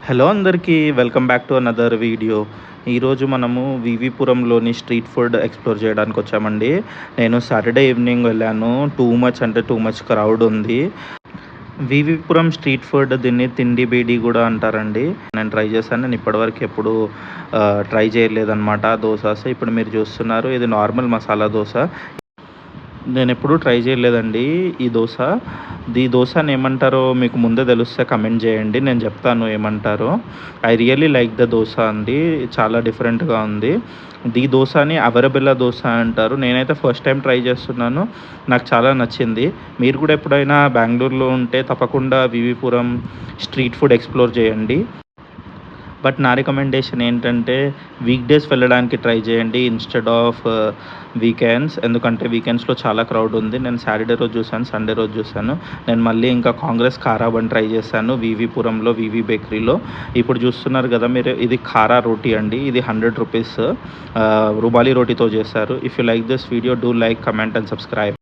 Hello అందరికీ welcome back to another video. ఈరోజు మనము వివిపురంలోని స్ట్రీట్ ఫుడ్ ఎక్స్ప్లోర్ చేయడానికి వచ్చామండి. నేను సాటర్డే ఈవినింగ్ వెళ్ళాను. టూ మచ్ క్రౌడ్ ఉంది. వివిపురం స్ట్రీట్ ఫుడ్ దీన్ని తిండి బీడి కూడా అంటారండి. నేను ట్రై చేశాను. నేను ఇప్పటివరకు ఎప్పుడు ట్రై చేయలేదన్నమాట దోసాస్. ఇప్పుడు మీరు చూస్తున్నారు, ఇది నార్మల్ మసాలా దోశ. నేనెప్పుడూ ట్రై చేయలేదండి ఈ దోసని ఏమంటారో మీకు ముందే తెలిస్తే కమెంట్ చేయండి. నేను చెప్తాను ఏమంటారో. I really like the dosa అండి. చాలా డిఫరెంట్‌గా ఉంది. ఈ దోసని అవరబెల్ల దోస అంటారు. నేనైతే ఫస్ట్ టైం ట్రై చేస్తున్నాను. నాకు చాలా నచ్చింది. మీరు కూడా ఎప్పుడైనా బెంగుళూరులో ఉంటే తప్పకుండా వివిపురం స్ట్రీట్ ఫుడ్ ఎక్స్‌ప్లోర్ చేయండి. బట్ నా రికమెండేషన్ ఏంటంటే వీక్ డేస్ వెళ్ళడానికి ట్రై చేయండి ఇన్‌స్టెడ్ ఆఫ్ వీకెండ్స్. ఎందుకంటే వీకెండ్స్‌లో చాలా క్రౌడ్ ఉంది. నేను సాటర్డే రోజు చూసాను, సండే రోజు చూసాను. నేను మళ్ళీ ఇంకా కాంగ్రెస్ కారా బన్ ట్రై చేశాను వివిపురంలో, వివి బేకరీలో. ఇప్పుడు చూస్తున్నారు కదా మీరు, ఇది కారా రోటీ అండి. ఇది ₹100 రుబాలి రోటీతో చేశారు. If you like this video, do like, comment and subscribe.